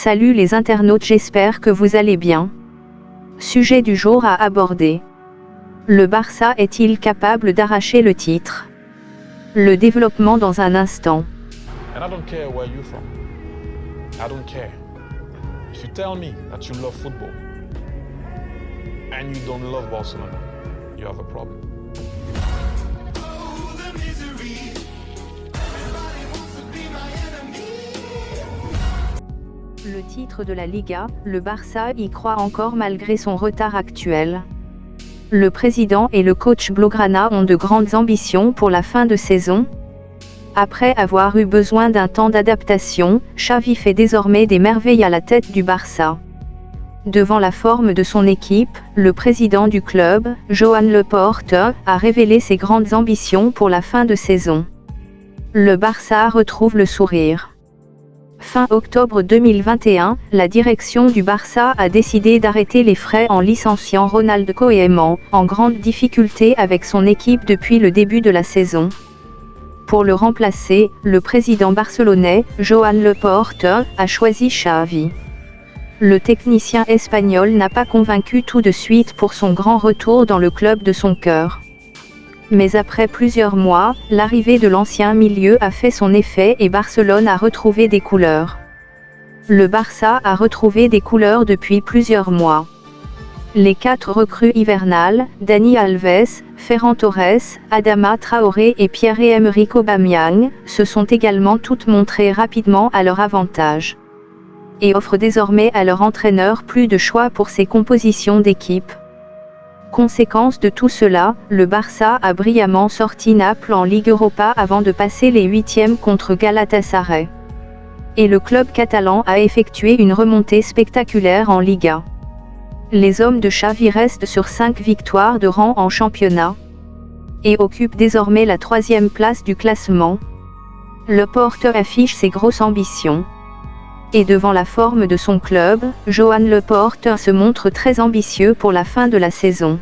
Salut les internautes, j'espère que vous allez bien. Sujet du jour à aborder. Le Barça est-il capable d'arracher le titre? Le développement dans un instant. And I don't care where you're from. I don't care. If you tell me that you love football and you don't love Barcelona, you have a problem. Le titre de la Liga, le Barça y croit encore malgré son retard actuel. Le président et le coach Blaugrana ont de grandes ambitions pour la fin de saison. Après avoir eu besoin d'un temps d'adaptation, Xavi fait désormais des merveilles à la tête du Barça. Devant la forme de son équipe, le président du club, Joan Laporta, a révélé ses grandes ambitions pour la fin de saison. Le Barça retrouve le sourire. Fin octobre 2021, la direction du Barça a décidé d'arrêter les frais en licenciant Ronald Koeman, en grande difficulté avec son équipe depuis le début de la saison. Pour le remplacer, le président barcelonais, Joan Laporta, a choisi Xavi. Le technicien espagnol n'a pas convaincu tout de suite pour son grand retour dans le club de son cœur. Mais après plusieurs mois, l'arrivée de l'ancien milieu a fait son effet et Barcelone a retrouvé des couleurs. Le Barça a retrouvé des couleurs depuis plusieurs mois. Les 4 recrues hivernales, Dani Alves, Ferran Torres, Adama Traoré et Pierre-Emerick Aubameyang, se sont également toutes montrées rapidement à leur avantage. Et offrent désormais à leur entraîneur plus de choix pour ses compositions d'équipe. Conséquence de tout cela, le Barça a brillamment sorti Naples en Ligue Europa avant de passer les 8e contre Galatasaray. Et le club catalan a effectué une remontée spectaculaire en Liga. Les hommes de Xavi restent sur 5 victoires de rang en championnat et occupent désormais la 3e place du classement. Laporta affiche ses grosses ambitions. Et devant la forme de son club, Joan Laporta se montre très ambitieux pour la fin de la saison.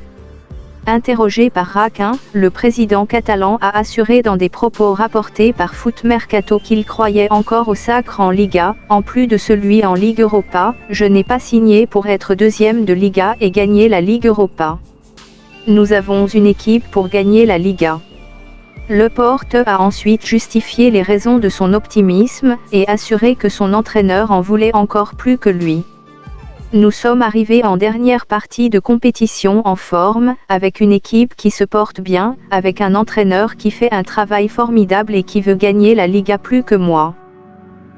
Interrogé par RAC1, le président catalan a assuré dans des propos rapportés par Foot Mercato qu'il croyait encore au sacre en Liga, en plus de celui en Ligue Europa. Je n'ai pas signé pour être 2e de Liga et gagner la Ligue Europa. Nous avons une équipe pour gagner la Liga. Laporta a ensuite justifié les raisons de son optimisme, et assuré que son entraîneur en voulait encore plus que lui. Nous sommes arrivés en dernière partie de compétition en forme, avec une équipe qui se porte bien, avec un entraîneur qui fait un travail formidable et qui veut gagner la Liga plus que moi.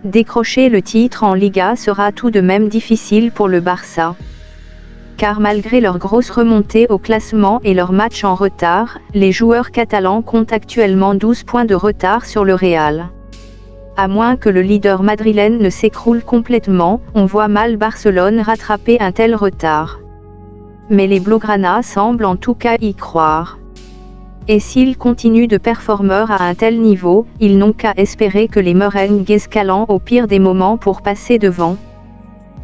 Décrocher le titre en Liga sera tout de même difficile pour le Barça. Car malgré leur grosse remontée au classement et leur match en retard, les joueurs catalans comptent actuellement 12 points de retard sur le Real. À moins que le leader madrilène ne s'écroule complètement, on voit mal Barcelone rattraper un tel retard. Mais les Blaugrana semblent en tout cas y croire. Et s'ils continuent de performer à un tel niveau, ils n'ont qu'à espérer que les merengues escalant au pire des moments pour passer devant.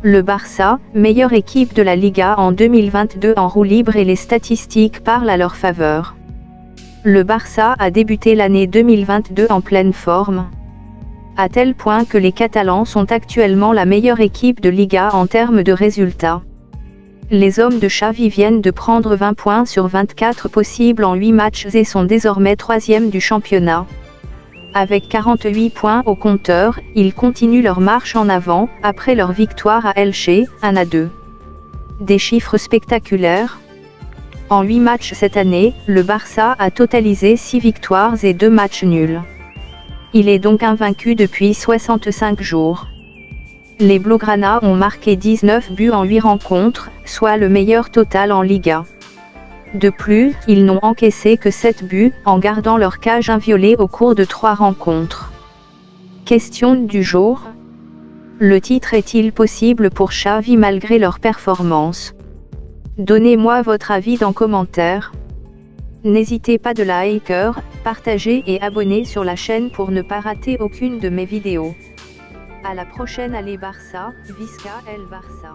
Le Barça, meilleure équipe de la Liga en 2022 en roue libre et les statistiques parlent à leur faveur. Le Barça a débuté l'année 2022 en pleine forme. À tel point que les Catalans sont actuellement la meilleure équipe de Liga en termes de résultats. Les hommes de Xavi viennent de prendre 20 points sur 24 possibles en 8 matchs et sont désormais 3e du championnat. Avec 48 points au compteur, ils continuent leur marche en avant, après leur victoire à Elche, 1-2. Des chiffres spectaculaires. En 8 matchs cette année, le Barça a totalisé 6 victoires et 2 matchs nuls. Il est donc invaincu depuis 65 jours. Les Blaugrana ont marqué 19 buts en 8 rencontres, soit le meilleur total en Liga. De plus, ils n'ont encaissé que 7 buts, en gardant leur cage inviolée au cours de 3 rencontres. Question du jour. Le titre est-il possible pour Xavi malgré leur performance? Donnez-moi votre avis dans commentaire. N'hésitez pas de liker, partager et abonner sur la chaîne pour ne pas rater aucune de mes vidéos. À la prochaine, allez Barça, Visca el Barça.